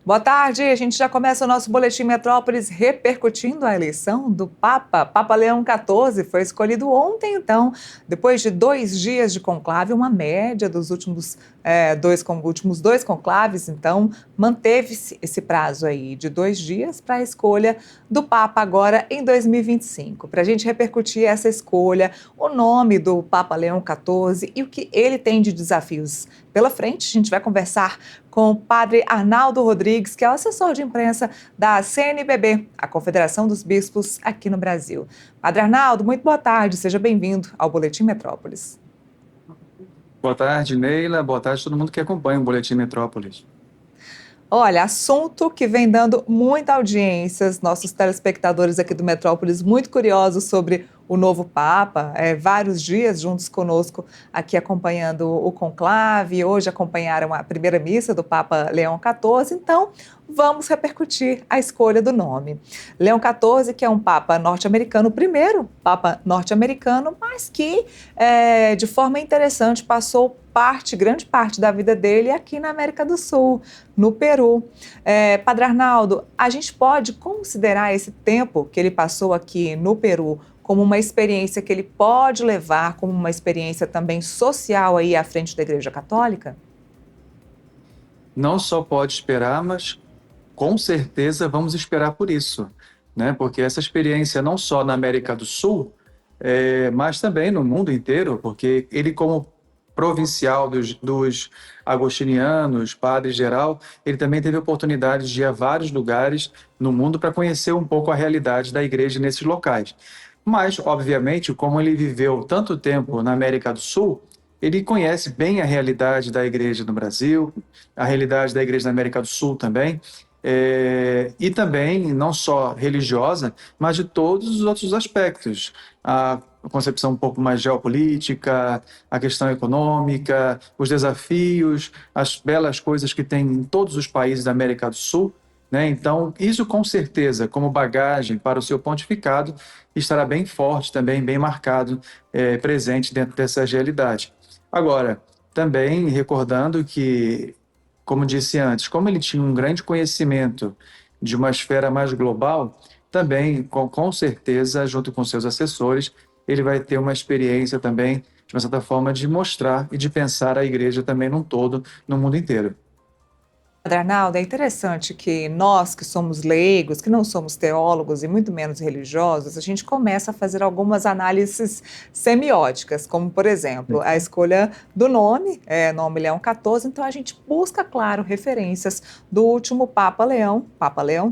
Boa tarde, a gente já começa o nosso Boletim Metrópolis repercutindo a eleição do Papa. Papa Leão XIV foi escolhido ontem, então, depois de 2 dias de conclave, uma média dos últimos dois conclaves, então, manteve-se esse prazo aí de 2 dias para a escolha do Papa agora em 2025. Para a gente repercutir essa escolha, o nome do Papa Leão XIV e o que ele tem de desafios pela frente, a gente vai conversar com o padre Arnaldo Rodrigues, que é o assessor de imprensa da CNBB, a Confederação dos Bispos aqui no Brasil. Padre Arnaldo, muito boa tarde, seja bem-vindo ao Boletim Metrópolis. Boa tarde, Neila. Boa tarde a todo mundo que acompanha o Boletim Metrópolis. Olha, assunto que vem dando muita audiência, nossos telespectadores aqui do Metrópolis muito curiosos sobre o novo Papa, vários dias juntos conosco aqui acompanhando o conclave, hoje acompanharam a primeira missa do Papa Leão XIV, então vamos repercutir a escolha do nome. Leão XIV, que é um Papa norte-americano, o primeiro Papa norte-americano, mas que de forma interessante passou grande parte da vida dele aqui na América do Sul, no Peru. Padre Arnaldo, a gente pode considerar esse tempo que ele passou aqui no Peru como uma experiência que ele pode levar como uma experiência também social aí à frente da Igreja Católica? Não só pode esperar, mas com certeza vamos esperar por isso, né? Porque essa experiência não só na América do Sul, mas também no mundo inteiro, porque ele como provincial dos agostinianos, padre geral, ele também teve a oportunidade de ir a vários lugares no mundo para conhecer um pouco a realidade da igreja nesses locais. Mas, obviamente, como ele viveu tanto tempo na América do Sul, ele conhece bem a realidade da igreja no Brasil, a realidade da igreja na América do Sul também, e também não só religiosa, mas de todos os outros aspectos. A concepção um pouco mais geopolítica, a questão econômica, os desafios, as belas coisas que tem em todos os países da América do Sul, né? Então, isso com certeza, como bagagem para o seu pontificado, estará bem forte também, bem marcado, presente dentro dessa realidade. Agora, também recordando que, como disse antes, como ele tinha um grande conhecimento de uma esfera mais global, também, com certeza, junto com seus assessores, ele vai ter uma experiência também, de uma certa forma, de mostrar e de pensar a igreja também num todo, no mundo inteiro. Padre Arnaldo, é interessante que nós que somos leigos, que não somos teólogos e muito menos religiosos, a gente começa a fazer algumas análises semióticas, como, por exemplo, a escolha do nome, nome Leão XIV, então a gente busca, claro, referências do último Papa Leão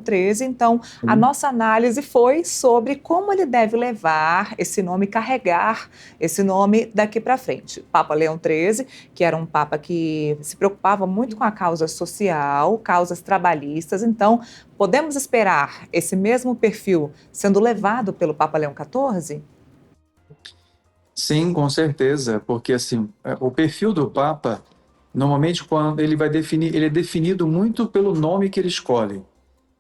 XIII, então a nossa análise foi sobre como ele deve levar esse nome, carregar esse nome daqui para frente. Papa Leão XIII, que era um Papa que se preocupava muito com a causa social, causas trabalhistas, então podemos esperar esse mesmo perfil sendo levado pelo Papa Leão XIV? Sim, com certeza, porque assim, o perfil do Papa, normalmente quando ele vai definir, ele é definido muito pelo nome que ele escolhe,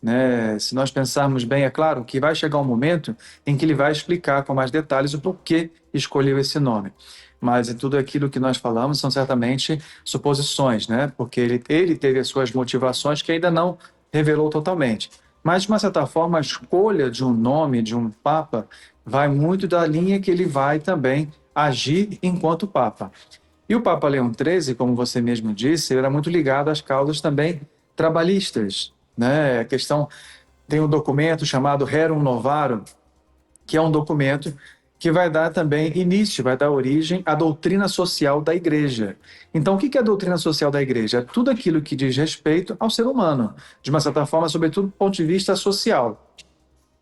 né? Se nós pensarmos bem, é claro que vai chegar um momento em que ele vai explicar com mais detalhes o porquê escolheu esse nome. Mas tudo aquilo que nós falamos são certamente suposições, né? Porque ele teve as suas motivações que ainda não revelou totalmente. Mas, de uma certa forma, a escolha de um nome, de um Papa, vai muito da linha que ele vai também agir enquanto Papa. E o Papa Leão XIII, como você mesmo disse, ele era muito ligado às causas também trabalhistas, né? A questão tem um documento chamado Rerum Novarum, que é um documento que vai dar também início, vai dar origem à doutrina social da Igreja. Então, o que é a doutrina social da Igreja? É tudo aquilo que diz respeito ao ser humano, de uma certa forma, sobretudo do ponto de vista social.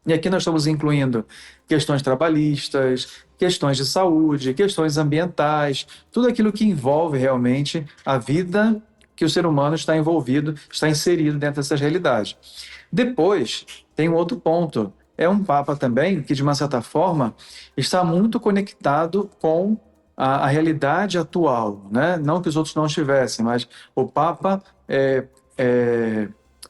E aqui nós estamos incluindo questões trabalhistas, questões de saúde, questões ambientais, tudo aquilo que envolve realmente a vida que o ser humano está envolvido, está inserido dentro dessas realidades. Depois, tem um outro ponto. É um Papa também que, de uma certa forma, está muito conectado com a realidade atual, né? Não que os outros não estivessem, mas o Papa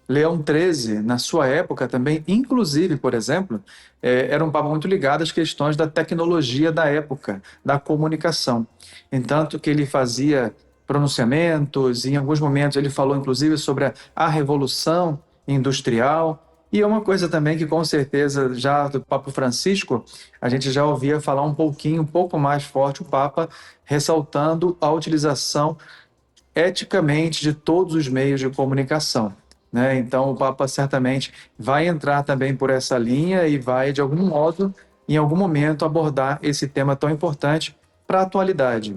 Leão XIII, na sua época também, inclusive, por exemplo, era um Papa muito ligado às questões da tecnologia da época, da comunicação. Entanto que ele fazia pronunciamentos, em alguns momentos ele falou inclusive sobre a Revolução Industrial, e é uma coisa também que com certeza já do Papa Francisco a gente já ouvia falar um pouco mais forte o Papa, ressaltando a utilização eticamente de todos os meios de comunicação, né? Então, o Papa certamente vai entrar também por essa linha e vai, de algum modo, em algum momento, abordar esse tema tão importante para a atualidade.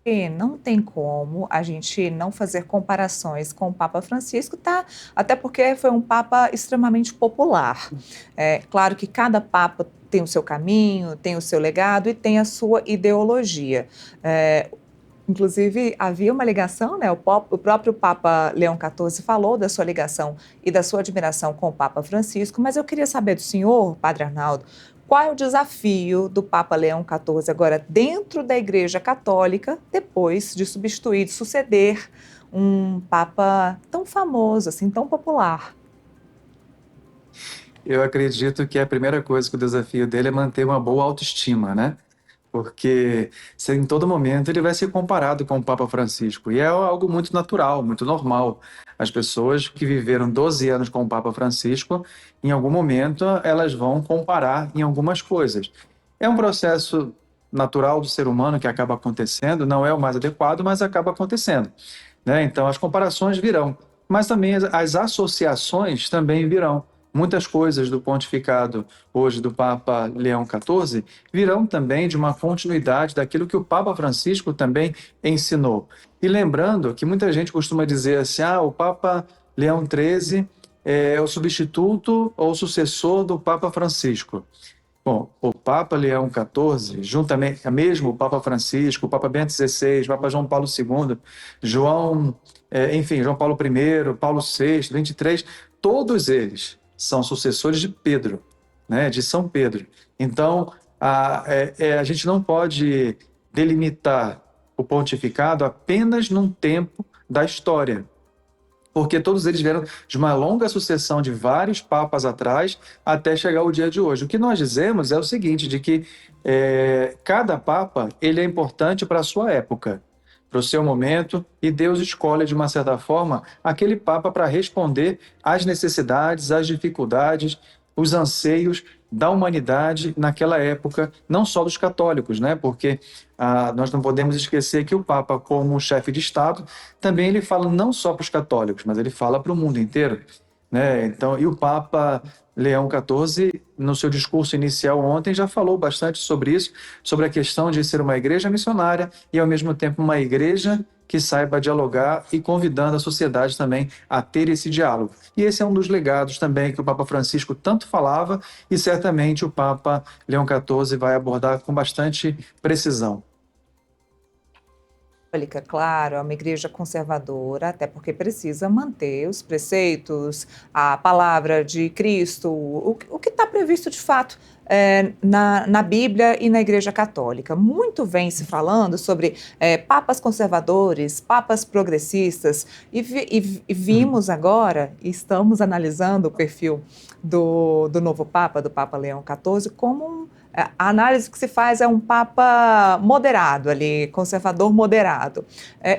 E não tem como a gente não fazer comparações com o Papa Francisco, tá? Até porque foi um Papa extremamente popular. É claro que cada Papa tem o seu caminho, tem o seu legado e tem a sua ideologia. É, Inclusive, havia uma ligação, né? O próprio Papa Leão XIV falou da sua ligação e da sua admiração com o Papa Francisco, mas eu queria saber do senhor, Padre Arnaldo, qual é o desafio do Papa Leão XIV agora dentro da Igreja Católica, depois de substituir, de suceder um Papa tão famoso, assim, tão popular? Eu acredito que a primeira coisa que o desafio dele é manter uma boa autoestima, né? Porque em todo momento ele vai ser comparado com o Papa Francisco, e é algo muito natural, muito normal. As pessoas que viveram 12 anos com o Papa Francisco, em algum momento elas vão comparar em algumas coisas. É um processo natural do ser humano que acaba acontecendo, não é o mais adequado, mas acaba acontecendo, né? Então as comparações virão, mas também as associações também virão. Muitas coisas do pontificado hoje do Papa Leão XIV virão também de uma continuidade daquilo que o Papa Francisco também ensinou. E lembrando que muita gente costuma dizer assim, o Papa Leão XIII é o substituto ou sucessor do Papa Francisco. Bom, o Papa Leão XIV, juntamente, mesmo o Papa Francisco, o Papa Bento XVI, o Papa João Paulo II, João Paulo I, Paulo VI, 23, todos eles são sucessores de Pedro, né, de São Pedro. Então, a gente não pode delimitar o pontificado apenas num tempo da história, porque todos eles vieram de uma longa sucessão de vários papas atrás até chegar ao dia de hoje. O que nós dizemos é o seguinte, de que cada papa ele é importante para a sua época, para o seu momento, e Deus escolhe, de uma certa forma, aquele papa para responder às necessidades, às dificuldades, os anseios da humanidade naquela época, não só dos católicos, né? Porque nós não podemos esquecer que o Papa, como chefe de Estado, também ele fala não só para os católicos, mas ele fala para o mundo inteiro, né? Então, e o Papa Leão XIV, no seu discurso inicial ontem, já falou bastante sobre isso, sobre a questão de ser uma igreja missionária e, ao mesmo tempo, uma igreja que saiba dialogar e convidando a sociedade também a ter esse diálogo. E esse é um dos legados também que o Papa Francisco tanto falava e certamente o Papa Leão XIV vai abordar com bastante precisão. Católica, claro, é uma igreja conservadora, até porque precisa manter os preceitos, a palavra de Cristo, o que está previsto de fato na Bíblia e na Igreja Católica. Muito vem se falando sobre papas conservadores, papas progressistas, e vimos agora, e estamos analisando o perfil do novo Papa, do Papa Leão XIV, como a análise que se faz é um Papa moderado ali, conservador moderado.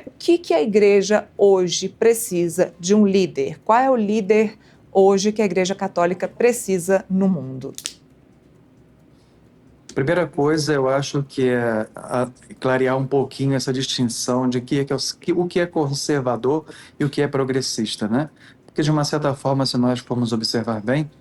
O que a Igreja hoje precisa de um líder? Qual é o líder hoje que a Igreja Católica precisa no mundo? Primeira coisa, eu acho que é clarear um pouquinho essa distinção de o que é conservador e o que é progressista, né? Porque, de uma certa forma, se nós formos observar bem,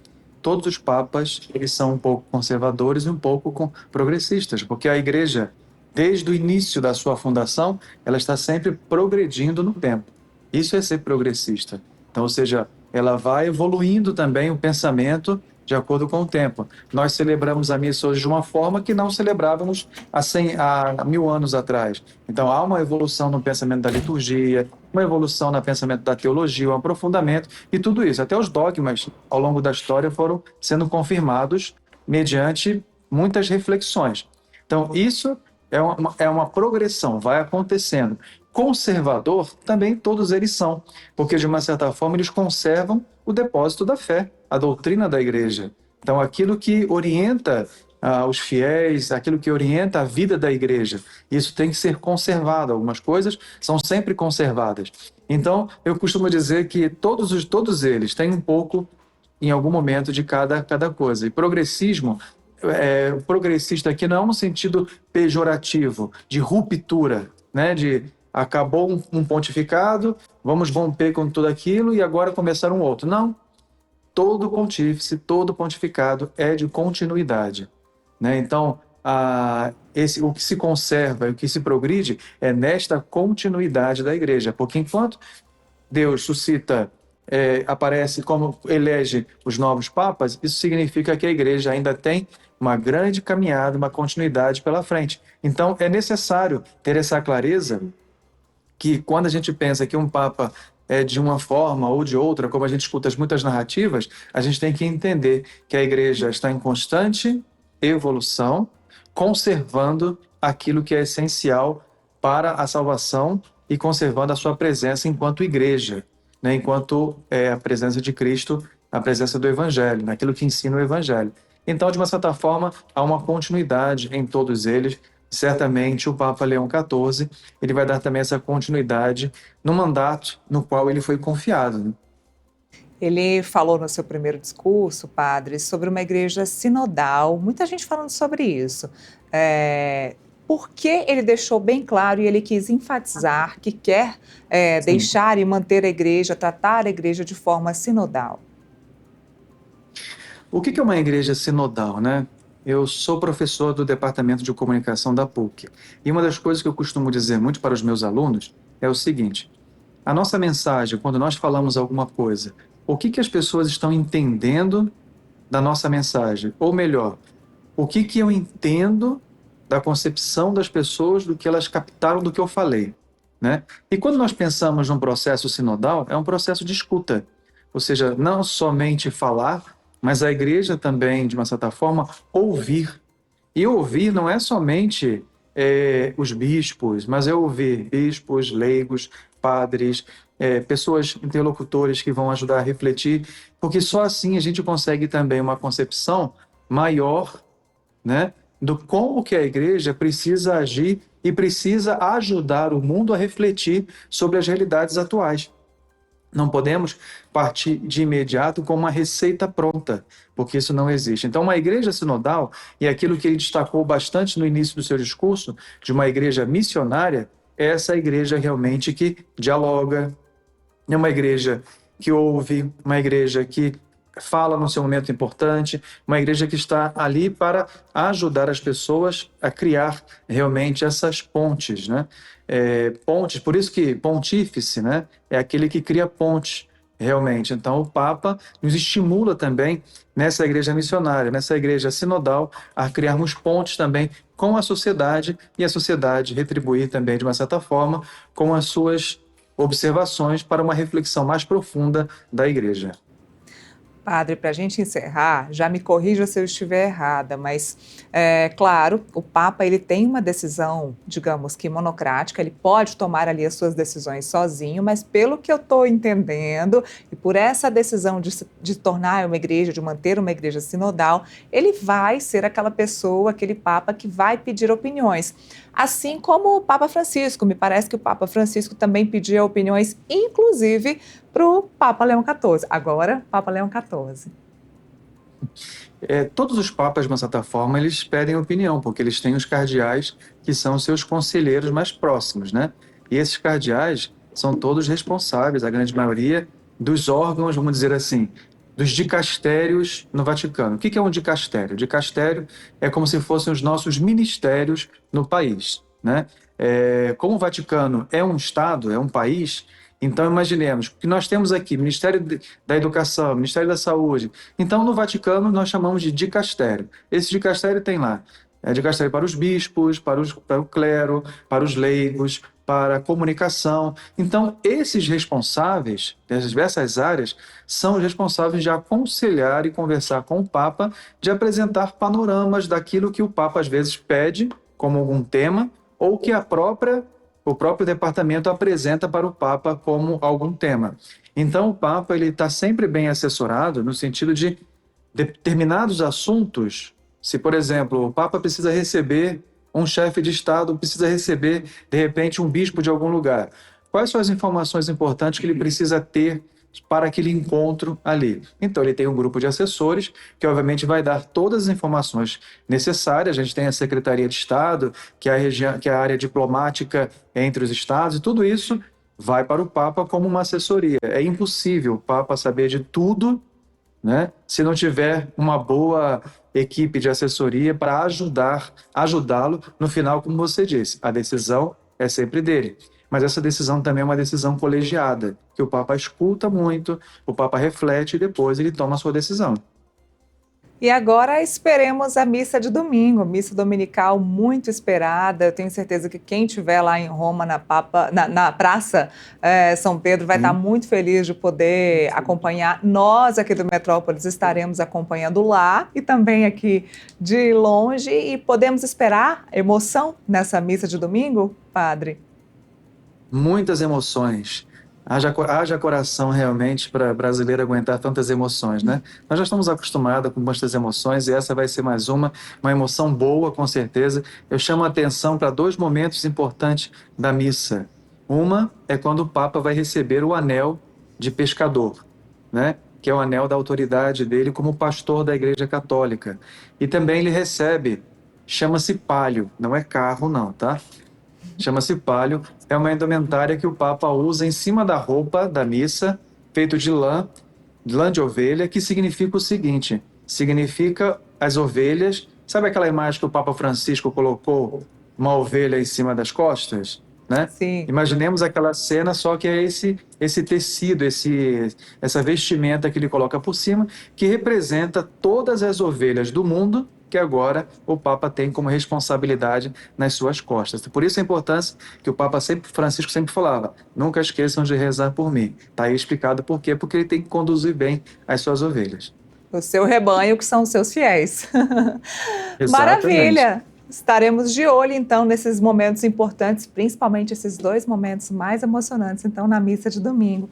todos os papas eles são um pouco conservadores e um pouco progressistas, porque a igreja, desde o início da sua fundação, ela está sempre progredindo no tempo. Isso é ser progressista. Então, ou seja, ela vai evoluindo também o pensamento de acordo com o tempo. Nós celebramos a missa hoje de uma forma que não celebrávamos há 1000 anos atrás. Então, há uma evolução no pensamento da liturgia, uma evolução no pensamento da teologia, um aprofundamento, e tudo isso. Até os dogmas, ao longo da história, foram sendo confirmados mediante muitas reflexões. Então, isso é uma progressão, vai acontecendo. Conservador, também todos eles são, porque, de uma certa forma, eles conservam o depósito da fé, a doutrina da igreja. Então, aquilo que orienta os fiéis, aquilo que orienta a vida da igreja. Isso tem que ser conservado. Algumas coisas são sempre conservadas. Então, eu costumo dizer que todos eles têm um pouco, em algum momento, de cada coisa. E progressismo, o progressista aqui não é um sentido pejorativo, de ruptura, né? De acabou um pontificado, vamos romper com tudo aquilo e agora começar um outro. Não. Todo pontífice, todo pontificado é de continuidade, né? Então, o que se conserva e o que se progride é nesta continuidade da igreja, porque enquanto Deus suscita, aparece como elege os novos papas, isso significa que a igreja ainda tem uma grande caminhada, uma continuidade pela frente. Então, é necessário ter essa clareza que quando a gente pensa que um papa é de uma forma ou de outra, como a gente escuta muitas narrativas, a gente tem que entender que a igreja está em constante evolução, conservando aquilo que é essencial para a salvação e conservando a sua presença enquanto igreja, né? Enquanto a presença de Cristo, a presença do Evangelho, naquilo que ensina o Evangelho. Então, de uma certa forma, há uma continuidade em todos eles. Certamente o Papa Leão XIV ele vai dar também essa continuidade no mandato no qual ele foi confiado, né? Ele falou no seu primeiro discurso, padre, sobre uma igreja sinodal, muita gente falando sobre isso. Por que ele deixou bem claro e ele quis enfatizar que quer Sim. deixar e manter a igreja, tratar a igreja de forma sinodal? O que é uma igreja sinodal, né? Eu sou professor do Departamento de Comunicação da PUC. E uma das coisas que eu costumo dizer muito para os meus alunos é o seguinte: a nossa mensagem, quando nós falamos alguma coisa, o que as pessoas estão entendendo da nossa mensagem? Ou melhor, o que eu entendo da concepção das pessoas do que elas captaram do que eu falei, né? E quando nós pensamos num processo sinodal, é um processo de escuta, ou seja, não somente falar, mas a igreja também, de uma certa forma, ouvir. E ouvir não é somente os bispos, mas é ouvir bispos, leigos, padres, pessoas interlocutores que vão ajudar a refletir, porque só assim a gente consegue também uma concepção maior, né, do como que a igreja precisa agir e precisa ajudar o mundo a refletir sobre as realidades atuais. Não podemos partir de imediato com uma receita pronta, porque isso não existe. Então, uma igreja sinodal, e aquilo que ele destacou bastante no início do seu discurso, de uma igreja missionária, é essa igreja realmente que dialoga, é uma igreja que ouve, uma igreja que fala no seu momento importante, uma igreja que está ali para ajudar as pessoas a criar realmente essas pontes, né? Pontes, por isso que pontífice, né? É aquele que cria pontes, realmente. Então, o Papa nos estimula também nessa igreja missionária, nessa igreja sinodal, a criarmos pontes também com a sociedade e a sociedade retribuir também, de uma certa forma, com as suas observações para uma reflexão mais profunda da igreja. Padre, para a gente encerrar, já me corrija se eu estiver errada, mas, claro, o Papa ele tem uma decisão, digamos que monocrática, ele pode tomar ali as suas decisões sozinho, mas pelo que eu estou entendendo, e por essa decisão de tornar uma igreja, de manter uma igreja sinodal, ele vai ser aquela pessoa, aquele Papa que vai pedir opiniões. Assim como o Papa Francisco, me parece que o Papa Francisco também pedia opiniões, inclusive para o Papa Leão XIV, agora Papa Leão XIV. Todos os papas, de uma certa forma, eles pedem opinião, porque eles têm os cardeais que são seus conselheiros mais próximos, né? E esses cardeais são todos responsáveis, a grande maioria, dos órgãos, vamos dizer assim, dos dicastérios no Vaticano. O que é um dicastério? Dicastério é como se fossem os nossos ministérios no país, né? Como o Vaticano é um Estado, é um país, então imaginemos que nós temos aqui da Educação, Ministério da Saúde. Então, no Vaticano, nós chamamos de dicastério. Esse dicastério tem lá dicastério para os bispos, para o clero, para os leigos, para a comunicação. Então, esses responsáveis das diversas áreas são os responsáveis de aconselhar e conversar com o Papa, de apresentar panoramas daquilo que o Papa às vezes pede como algum tema, ou que o próprio departamento apresenta para o Papa como algum tema. Então, o Papa está sempre bem assessorado no sentido de determinados assuntos Se, por exemplo, o Papa precisa receber um chefe de Estado, precisa receber, de repente, um bispo de algum lugar. Quais são as informações importantes que ele precisa ter para aquele encontro ali? Então, ele tem um grupo de assessores que, obviamente, vai dar todas as informações necessárias. A gente tem a Secretaria de Estado, que é que é a área diplomática entre os estados, e tudo isso vai para o Papa como uma assessoria. É impossível o Papa saber de tudo, né, se não tiver uma boa equipe de assessoria para ajudá-lo no final, como você disse. A decisão é sempre dele. Mas essa decisão também é uma decisão colegiada, que o Papa escuta muito, o Papa reflete e depois ele toma a sua decisão. E agora esperemos a missa de domingo, missa dominical muito esperada. Eu tenho certeza que quem estiver lá em Roma, na Praça São Pedro, vai estar Sim. muito feliz de poder acompanhar. Nós aqui do Metrópolis estaremos acompanhando lá e também aqui de longe. E podemos esperar emoção nessa missa de domingo, padre? Muitas emoções. Haja coração realmente para brasileiro aguentar tantas emoções, né? Nós já estamos acostumados com muitas emoções e essa vai ser mais uma emoção boa, com certeza. Eu chamo a atenção para dois momentos importantes da missa. Uma é quando o Papa vai receber o anel de pescador, né? Que é o anel da autoridade dele como pastor da Igreja Católica. E também ele recebe, chama-se palio, não é carro não, tá? Chama-se palio, é uma indumentária que o Papa usa em cima da roupa da missa, feito de lã de ovelha, que significa o seguinte: significa as ovelhas. Sabe aquela imagem que o Papa Francisco colocou uma ovelha em cima das costas, né? Sim. Imaginemos aquela cena, só que é esse tecido, essa vestimenta que ele coloca por cima, que representa todas as ovelhas do mundo que agora o Papa tem como responsabilidade nas suas costas. Por isso a importância que o Papa Francisco sempre falava: nunca esqueçam de rezar por mim. Está aí explicado por quê? Porque ele tem que conduzir bem as suas ovelhas. O seu rebanho, que são os seus fiéis. Exatamente. Maravilha! Estaremos de olho, então, nesses momentos importantes, principalmente esses dois momentos mais emocionantes, então, na missa de domingo.